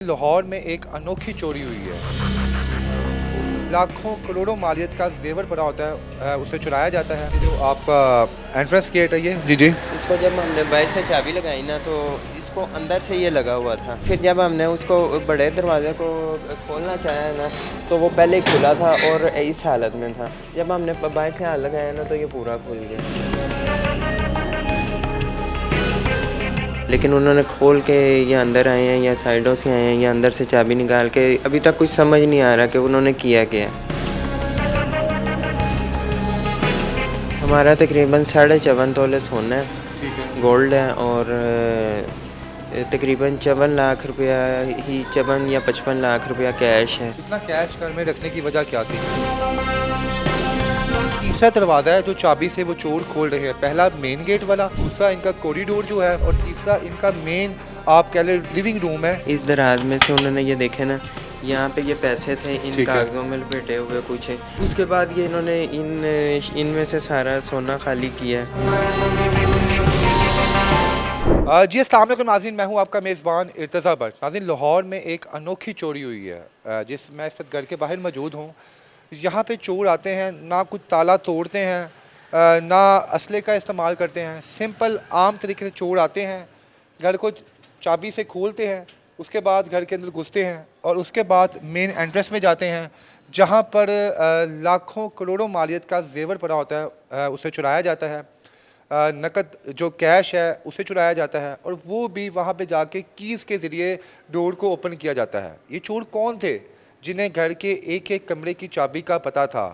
लाहौर में एक अनोखी चोरी हुई है। लाखों करोड़ों मालियत का जेवर पड़ा होता है, उसे चुराया जाता है। जो आपका एंट्रेंस गेट है ये जी जी इसको जब हमने बाहर से चाबी लगाई ना तो इसको अंदर से ये लगा हुआ था। फिर जब हमने उसको बड़े दरवाजे को खोलना चाहा ना तो वो पहले ही खुला था और इस हालत में था। जब हमने बाहर से हाथ लगाया ना तो ये पूरा खुल गया। लेकिन उन्होंने खोल के ये अंदर आए हैं या साइडों से आए हैं या अंदर से चाबी निकाल के, अभी तक कुछ समझ नहीं आ रहा कि उन्होंने किया क्या। हमारा तकरीबन 54.5 तोले सोना है, गोल्ड है, और तकरीबन 54 लाख रुपया ही 54 या 55 लाख रुपया कैश है। इतना कैश घर में रखने की वजह क्या थी? तीसरा दरवाज़ा है जो चाबी से वो चोर खोल रहे हैं। पहला मेन गेट वाला, दूसरा इनका कॉरिडोर जो है, और तीसरा इनका मेन आप कह ले लिविंग रूम है। इस दराज में से उन्होंने ये देखे ना, यहाँ पे ये पैसे थे इन कागज़ों में लपेटे हुए कुछ है। उसके बाद ये इन्होंने इनमें से सारा सोना खाली किया। जी अस्सलाम वालेकुम नाज़रीन, मैं हूँ आपका मेज़बान इर्तज़ा भट्ट। नाज़रीन, लाहौर में एक अनोखी चोरी हुई है, जिस मैं इस वक्त घर के बाहर मौजूद हूँ। यहाँ पे चोर आते हैं, ना कुछ ताला तोड़ते हैं, ना असले का इस्तेमाल करते हैं। सिंपल आम तरीके से चोर आते हैं, घर को चाबी से खोलते हैं, उसके बाद घर के अंदर घुसते हैं और उसके बाद मेन एंट्रेंस में जाते हैं, जहाँ पर लाखों करोड़ों मालियत का जेवर पड़ा होता है, उसे चुराया जाता है। नकद जो कैश है उसे चुराया जाता है, और वो भी वहाँ पे जाके कीज़ के ज़रिए डोर को ओपन किया जाता है। ये चोर कौन थे जिन्हें घर के एक एक कमरे की चाबी का पता था?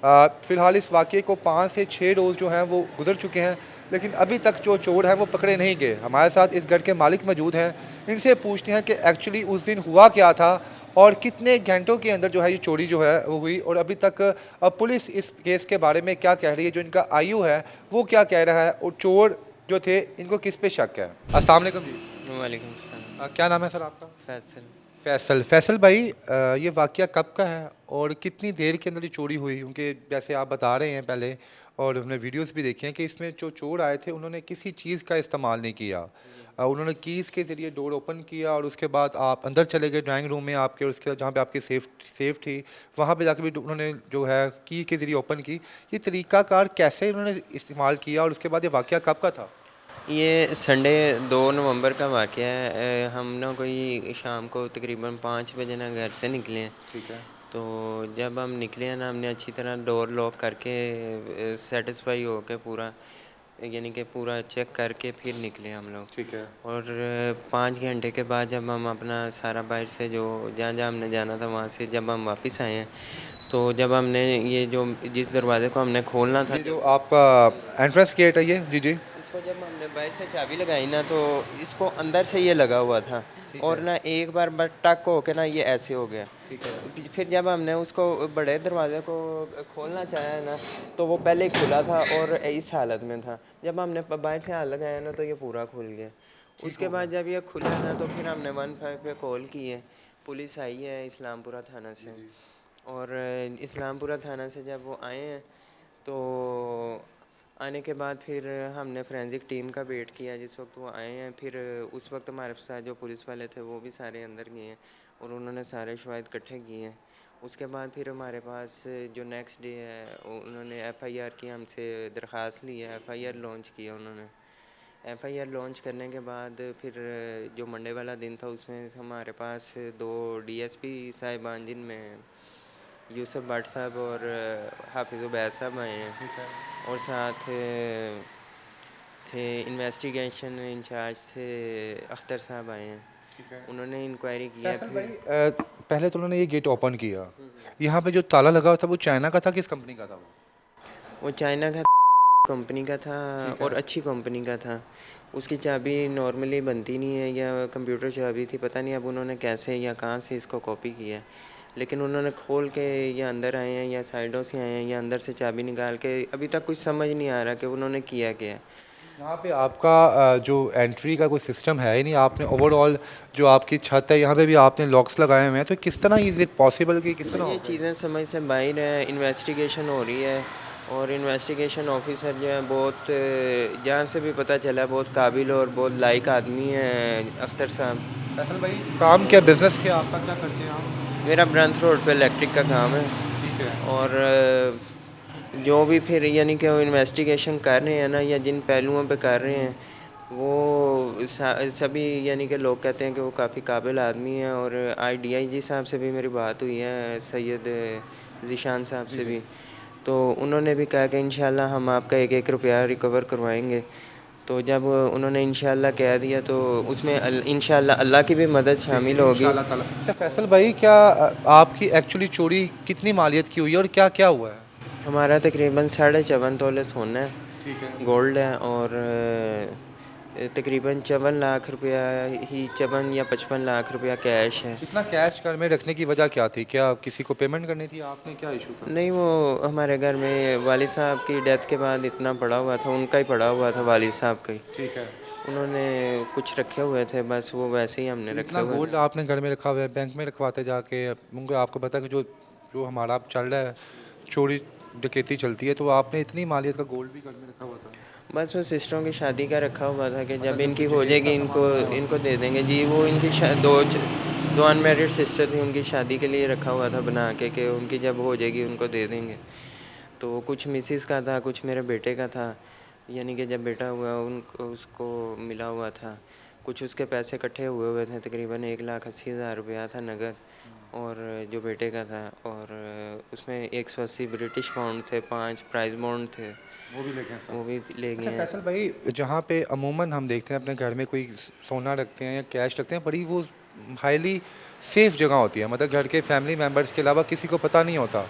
फ़िलहाल इस वाक़े को 5 से 6 रोज़ जो हैं वो गुजर चुके हैं, लेकिन अभी तक जो चोर हैं वो पकड़े नहीं गए। हमारे साथ इस घर के मालिक मौजूद हैं, इनसे पूछते हैं कि एक्चुअली उस दिन हुआ क्या था और कितने घंटों के अंदर जो है ये चोरी जो है वो हुई, और अभी तक पुलिस इस केस के बारे में क्या कह रही है, जो इनका आयु है वो क्या कह रहा है, और चोर जो थे इनको किस पे शक है। अस्सलाम वालेकुम जी। वालेकुम सलाम। क्या नाम है सर आपका? फैसल। फैसल। फैसल भाई, ये वाक़या कब का है और कितनी देर के अंदर ये चोरी हुई? क्योंकि जैसे आप बता रहे हैं पहले, और हमने वीडियोस भी देखे हैं कि इसमें जो चोर आए थे उन्होंने किसी चीज़ का इस्तेमाल नहीं किया। उन्होंने कीज़ के ज़रिए डोर ओपन किया और उसके बाद आप अंदर चले गए ड्राइंग रूम में आपके, और उसके बाद जहाँ पे आपकी सेफ थी वहाँ पे जाके भी उन्होंने जो है की के ज़रिए ओपन की। ये तरीक़ाकार कैसे उन्होंने इस्तेमाल किया और उसके बाद ये वाक़या कब का था? ये संडे 2 नवंबर का वाक़या है। हम ना कोई शाम को तकरीबन 5 बजे ना घर से निकले हैं। ठीक है। तो जब हम निकले हैं ना, हमने अच्छी तरह डोर लॉक करके सेटिस्फाई हो के पूरा, यानी कि पूरा चेक करके फिर निकले हम लोग। ठीक है। और 5 घंटे के बाद जब हम अपना सारा बाहर से जो जहाँ जहाँ हमने जाना था वहाँ से जब हम वापस आए हैं, तो जब हमने ये जो जिस दरवाज़े को हमने खोलना था, ये जो आपका एंट्रेंस गेट है ये जी जी इसको जब हमने बाहर से चाबी लगाई ना तो इसको अंदर से ये लगा हुआ था। और ना एक बार बस टक हो के ना ये ऐसे हो गया। ठीक है। फिर जब हमने उसको बड़े दरवाजे को खोलना चाहा ना तो वो पहले ही खुला था और इस हालत में था। जब हमने बाहर से हाथ लगाया ना तो ये पूरा खुल गया। उसके बाद जब ये खुला ना तो फिर हमने 15 पे कॉल की है। पुलिस आई है इस्लामपुरा थाना से, और इस्लामपुरा थाना से जब वो आए हैं तो आने के बाद फिर हमने फोरेंसिक टीम का वेट किया जिस वक्त वो आए हैं। फिर उस वक्त हमारे साथ जो पुलिस वाले थे वो भी सारे अंदर गए हैं और उन्होंने सारे शवाहिद इकट्ठे किए हैं। उसके बाद फिर हमारे पास जो नेक्स्ट डे है उन्होंने एफआईआर की हमसे दरख्वास्त ली है, एफआईआर लॉन्च किया उन्होंने। एफआईआर लॉन्च करने के बाद फिर जो मंडे वाला दिन था उसमें हमारे पास 2 डीएसपी साहिबान, जिनमें यूसुफ भट्ट साहब और हाफिज़ उबैद साहब आए हैं, और साथ थे इन्वेस्टिगेशन इंचार्ज थे अख्तर साहब आए हैं। ठीक है। उन्होंने इंक्वायरी किया। फैसल भाई, फिर पहले तो उन्होंने ये गेट ओपन किया। यहाँ पे जो ताला लगा हुआ था वो चाइना का था, किस कंपनी का था वो? वो चाइना का कंपनी का था और अच्छी कंपनी का था। उसकी चाबी नॉर्मली बनती नहीं है, या कंप्यूटर चाबी थी, पता नहीं अब उन्होंने कैसे या कहाँ से इसको कॉपी किया है। लेकिन उन्होंने खोल के या अंदर आए हैं या साइडों से आए हैं या अंदर से चाबी निकाल के, अभी तक कुछ समझ नहीं आ रहा कि उन्होंने किया क्या है। यहाँ पे आपका जो एंट्री का कोई सिस्टम है ही नहीं। आपने ओवरऑल जो आपकी छत है यहाँ पे भी आपने लॉक्स लगाए हुए हैं, तो किस तरह इज़ इट पॉसिबल कि किस तरह ये हो गए? चीज़ें समझ से बाहर है। इन्वेस्टिगेशन हो रही है और इन्वेस्टिगेशन ऑफिसर जो है बहुत जहाँ से भी पता चला बहुत काबिल और बहुत लायक आदमी है अख्तर साहब। फैसल भाई, काम क्या, बिजनेस क्या, आपका क्या करते हैं आप? मेरा ब्रंथ रोड पे इलेक्ट्रिक का काम है। ठीक है। और जो भी फिर यानी कि वो इन्वेस्टिगेशन कर रहे हैं ना या जिन पहलुओं पे कर रहे हैं वो सभी यानी कि लोग कहते हैं कि वो काफ़ी काबिल आदमी है। और DIG साहब से भी मेरी बात हुई है, सैयद ज़ीशान साहब जी से जी। भी। तो उन्होंने भी कहा कि इंशाल्लाह हम आपका एक एक रुपया रिकवर करवाएंगे। तो जब उन्होंने इंशाल्लाह कह दिया तो उसमें इंशाल्लाह अल्लाह की भी मदद शामिल बिल्कुल होगी। इंशाल्लाह ताला। अच्छा फैसल भाई, क्या आपकी एक्चुअली चोरी कितनी मालियत की हुई है और क्या क्या हुआ है? हमारा तकरीबन 54.5 सोना है, ठीक है। गोल्ड है। और तकरीबन 54 लाख रुपया ही, 54 या 55 लाख रुपया कैश है। इतना कैश घर में रखने की वजह क्या थी? क्या किसी को पेमेंट करनी थी आपने, क्या इशू था? नहीं, वो हमारे घर में वालिद साहब की डेथ के बाद इतना पड़ा हुआ था, उनका ही पड़ा हुआ था, वालिद साहब का ही। ठीक है। उन्होंने कुछ रखे हुए थे, बस वो वैसे ही हमने तो रखे इतना हुए गोल्ड थे। आपने घर में रखा हुआ है, बैंक में रखवाते जाके मुझे आपको पता है कि जो जो हमारा अब चल रहा है, चोरी डकैती चलती है, तो आपने इतनी मालियत का गोल्ड भी घर में रखा हुआ था? बस वो सिस्टरों की शादी का रखा हुआ था कि जब मतलब जो इनकी कुछ हो दहेज का जाएगी सामान इनको वगैरह होता इनको है। दे देंगे जी। वो इनकी दो अनमेरिड सिस्टर थी, उनकी शादी के लिए रखा हुआ था बना के कि उनकी जब हो जाएगी उनको दे देंगे। तो कुछ मिसिस का था, कुछ मेरे बेटे का था, यानी कि जब बेटा हुआ उनको उसको मिला हुआ था। कुछ उसके पैसे इकट्ठे हुए हुए थे, तकरीबन 1,80,000 रुपया था नगद। और जो बेटे का था, और उसमें 180 ब्रिटिश पाउंड थे, 5 प्राइस बॉन्ड थे, वो भी लेके हैं सब? वो भी ले गए अच्छा हैं। फैसल भाई, जहाँ पे अमूमन हम देखते हैं अपने घर में कोई सोना रखते हैं या कैश रखते हैं, बड़ी वो हाईली सेफ जगह होती है, मतलब घर के फैमिली मेम्बर्स के अलावा किसी को पता नहीं होता।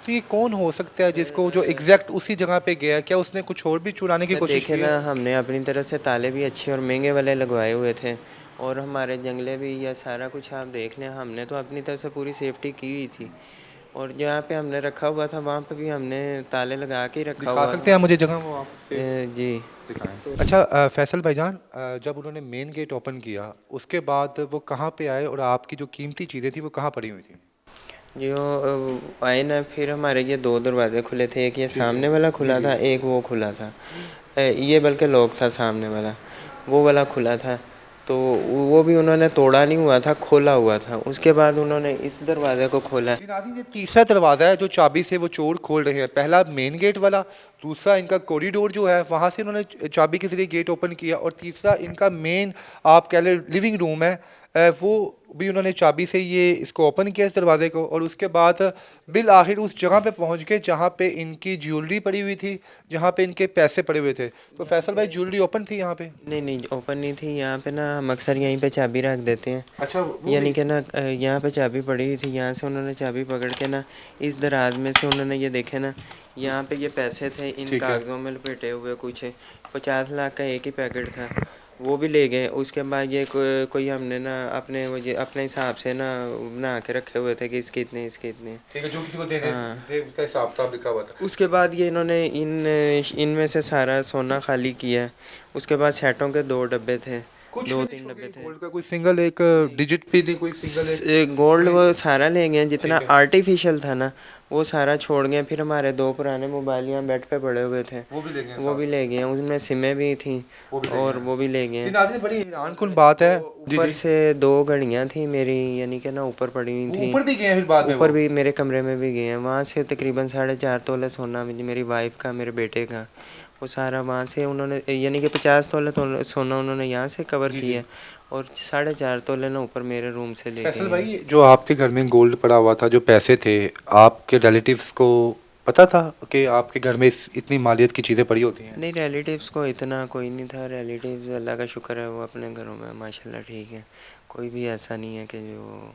तो ये कौन हो सकता है जिसको, जो सर एग्जैक्ट उसी जगह पे गया है? क्या उसने कुछ और भी चुराने की सर कोशिश देखे की ना, है? हमने अपनी तरफ से ताले भी अच्छे और महंगे वाले लगवाए हुए थे। और हमारे जंगले भी या सारा कुछ आप देख लें, हमने तो अपनी तरफ से पूरी सेफ्टी की हुई थी। और जहाँ पे हमने रखा हुआ था वहाँ पे भी हमने ताले लगा के ही रखा दिखा हुआ सकते था। हैं आप मुझे जगह, वो आप सेफ जी। दिखाएं। तो अच्छा फैसल भाईजान, जब उन्होंने मेन गेट ओपन किया उसके बाद वो कहाँ पे आए और आपकी जो कीमती चीज़ें थी वो कहाँ पड़ी हुई थी? जो आए ना, फिर हमारे ये दो दरवाजे खुले थे, एक ये जी जी। सामने वाला जी खुला जी। था, एक वो खुला था। ये बल्कि लॉक था सामने वाला, वो वाला खुला था। तो वो भी उन्होंने तोड़ा नहीं हुआ था, खोला हुआ था। उसके बाद उन्होंने इस दरवाजे को खोला। जी नाज़रीन, ये तीसरा दरवाज़ा है जो चाबी से वो चोर खोल रहे हैं। पहला मेन गेट वाला, दूसरा इनका कॉरिडोर जो है वहाँ से इन्होंने चाबी के जरिए गेट ओपन किया, और तीसरा इनका मेन आप कह लें लिविंग रूम है, वो भी उन्होंने चाबी से ये इसको ओपन किया इस दरवाजे को। और उसके बाद बिल आखिर उस जगह पे पहुँच गए जहाँ पे इनकी ज्वेलरी पड़ी हुई थी, जहाँ पे इनके पैसे पड़े हुए थे। तो फैसल भाई, ज्वेलरी ओपन थी यहाँ पे? नहीं नहीं, ओपन नहीं थी यहाँ पे ना। हम अक्सर यहीं पे चाबी रख देते हैं, अच्छा वो भी। यानी कि ना यहाँ पे चाबी पड़ी हुई थी। यहाँ से उन्होंने चाबी पकड़ के ना इस दराज में से उन्होंने ये देखे ना, यहाँ पे ये पैसे थे इन ठीक है। कागज़ों में लपेटे हुए, कुछ 50 लाख का एक ही पैकेट था, वो भी ले गए। उसके बाद ये कोई हमने ना अपने वो ये अपने हिसाब से ना बना के रखे हुए थे कि इसके इतने, इसके इतने। ठीक है, जो किसी को देने हाँ। थे उसका हिसाब किताब लिखा हुआ था। उसके बाद ये इन्होंने इनमें से सारा सोना खाली किया। उसके बाद सेटों के 2 डब्बे थे, कुछ भी दो नहीं तीन छोड़ डब्बे के, थे। गोल्ड का कोई सिंगल एक डिजिट भी नहीं, कोई सिंगल एक गोल्ड कोई। वो सारा ले गए, जितना ठीक है। आर्टिफिशियल था ना वो सारा छोड़ गए। फिर हमारे 2 पुराने मोबाइल यहाँ बेड पे पड़े हुए थे, वो भी ले गए हैं वो भी साथ? ले गए। उसमें सिमें भी थी, वो भी ले गए और हैं? वो भी ले ये गए। नाज़रीन बड़ी हैरान कुन बात है। जी ऊपर जी। से 2 घड़ियाँ थी मेरी, यानी कि ना ऊपर पड़ी हुई वो थी। ऊपर भी गए हैं फिर बाद में ऊपर वो? भी मेरे कमरे में भी गए हैं। वहाँ से तकरीबन 4.5 तोले सोना मेरी वाइफ का, मेरे बेटे का, वो सारा वहाँ से उन्होंने, यानी कि 50 तोले तो सोना उन्होंने यहाँ से कवर जी जी। किया। और 4.5 तोले ना ऊपर मेरे रूम से ले फैसल गए हैं। भाई, जो आपके घर में गोल्ड पड़ा हुआ था, जो पैसे थे, आपके रिलेटिव्स को पता था कि आपके घर में इतनी मालियत की चीज़ें पड़ी होती हैं? नहीं, रिलेटिव्स को इतना कोई नहीं था। रिलेटिव्स अल्लाह का शुक्र है वो अपने घरों में माशाल्लाह ठीक है। कोई भी ऐसा नहीं है कि जो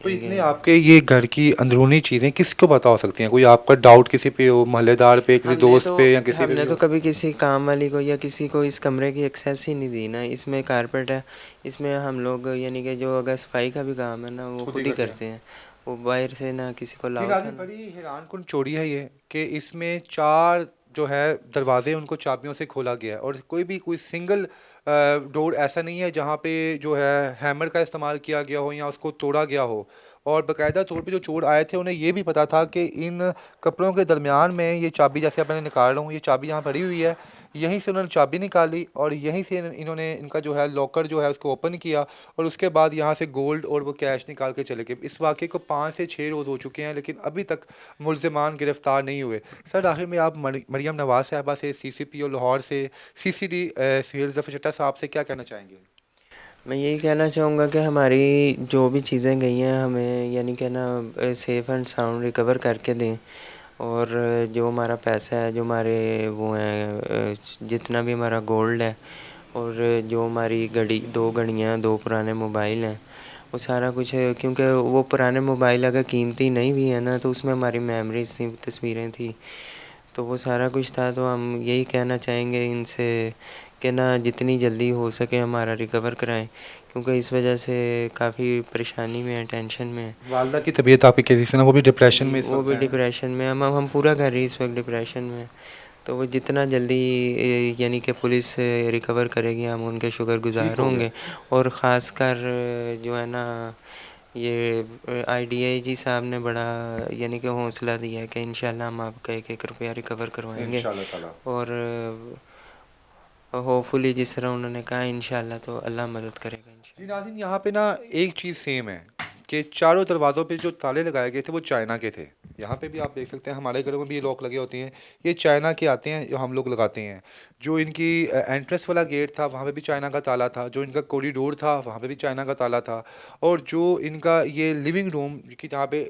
तो यानी इतने कि आपके ये घर की अंदरूनी चीज़ें किसको पता हो सकती हैं? कोई आपका डाउट किसी पे हो, मोहल्लेदार पे, किसी दोस्त पे, या किसी पे भी हमने तो हो? कभी किसी काम वाली को या किसी को इस कमरे की एक्सेस ही नहीं दी ना। इसमें कारपेट है, इसमें हम लोग यानी कि जो अगर सफाई का भी काम है ना वो खुद ही खुद ही करते हैं? करते हैं। वो बाहर से ना किसी को जी लाओ था नाज़रीन, ना। बड़ी हैरानकुन चोरी है ये, कि इसमें 4 जो है दरवाजे उनको चाबियों से खोला गया है, और कोई भी कोई सिंगल डोर ऐसा नहीं है जहाँ पे जो है हैमर का इस्तेमाल किया गया हो या उसको तोड़ा गया हो। और बाकायदा तौर पे जो चोर आए थे उन्हें ये भी पता था कि इन कपड़ों के दरमियान में ये चाबी, जैसे अब मैं निकाल रहा हूँ, ये चाबी यहाँ पड़ी हुई है। यहीं से उन्होंने चाबी निकाली और यहीं से इन्होंने इनका जो है लॉकर जो है उसको ओपन किया और उसके बाद यहाँ से गोल्ड और वो कैश निकाल के चले गए। इस वाक़े को 5 से 6 रोज़ हो चुके हैं लेकिन अभी तक मुलज़िमान गिरफ़्तार नहीं हुए। सर, आखिर में आप मरियम नवाज़ साहिबा से, सीसीपीओ लाहौर से, सीसीडी सुहेल ज़फ़र चट्टा साहब से क्या कहना चाहेंगे? मैं यही कहना चाहूँगा कि हमारी जो भी चीज़ें गई हैं हमें यानी कि ना सेफ़ एंड साउंड रिकवर करके दें। और जो हमारा पैसा है, जो हमारे वो हैं जितना भी हमारा गोल्ड है और जो हमारी घड़ी, 2 घड़ियाँ, 2 पुराने मोबाइल हैं, वो सारा कुछ है। क्योंकि वो पुराने मोबाइल अगर कीमती नहीं भी है ना तो उसमें हमारी मेमोरीज़ थी, तस्वीरें थी, तो वो सारा कुछ था। तो हम यही कहना चाहेंगे इनसे कि ना जितनी जल्दी हो सके हमारा रिकवर कराएं, क्योंकि इस वजह से काफ़ी परेशानी में है, टेंशन में है। वालदा की तबीयत आपकी कैसी है? वो भी डिप्रेशन में जी, इस वो वक्त भी हैं। डिप्रेशन में, हम पूरा घर ही इस वक्त डिप्रेशन में हैं। तो वो जितना जल्दी यानी कि पुलिस रिकवर करेगी हम उनके ठीक शुक्रगुजार हो गया। होंगे। और ख़ासकर जो है ना ये आईडीआईजी साहब ने बड़ा यानी कि हौसला दिया है कि इंशाल्लाह हम आपका 1-1 रुपया रिकवर करवाएंगे। इंशाल्लाह ताला। और होपफुली जिस तरह उन्होंने कहा इंशाल्लाह, तो अल्लाह मदद करेगा जी इंशाल्लाह। नाज़रीन, यहाँ पे ना एक चीज़ सेम है कि चारों दरवाज़ों पे जो ताले लगाए गए थे वो चाइना के थे। यहाँ पे भी आप देख सकते हैं, हमारे घरों में भी ये लॉक लगे होते हैं, ये चाइना के आते हैं जो हम लोग लगाते हैं। जो इनकी एंट्रेंस वाला गेट था वहाँ पे भी चाइना का ताला था, जो इनका कॉरिडोर था वहाँ पे भी चाइना का ताला था, और जो इनका ये लिविंग रूम की जहाँ पे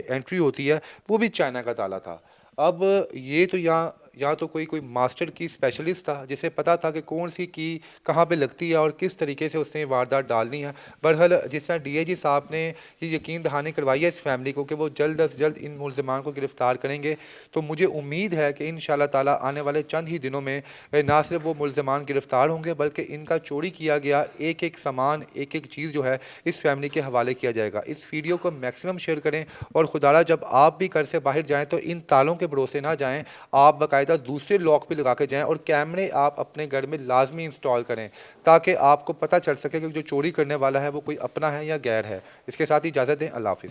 एंट्री होती है वो भी चाइना का ताला था। अब ये तो यहाँ तो कोई मास्टर की स्पेशलिस्ट था जिसे पता था कि कौन सी की कहाँ पे लगती है और किस तरीके से उसने वारदात डालनी है। बहरहाल जिस तरह डीआईजी साहब ने ये यकीन दहानी करवाई है इस फैमिली को कि वो जल्द अज जल्द इन मुलज़िमान को गिरफ़्तार करेंगे, तो मुझे उम्मीद है कि इंशाल्लाह ताला आने वाले चंद ही दिनों में ना सिर्फ वो मुलज़िमान गिरफ़्तार होंगे बल्कि इनका चोरी किया गया एक एक सामान, एक एक चीज़ जो है इस फैमिली के हवाले किया जाएगा। इस वीडियो को मैक्सिमम शेयर करें और खुदारा जब आप भी घर से बाहर जाएँ तो इन तालों के भरोसे ना जाएँ, आप बाकायदा दूसरे लॉक भी लगा के जाएँ और कैमरे आप अपने घर में लाजमी इंस्टॉल करें ताकि आपको पता चल सके कि जो चोरी करने वाला है वो कोई अपना है या गैर है। इसके साथ ही इजाज़त दें। अल्लाह हाफ़िज़।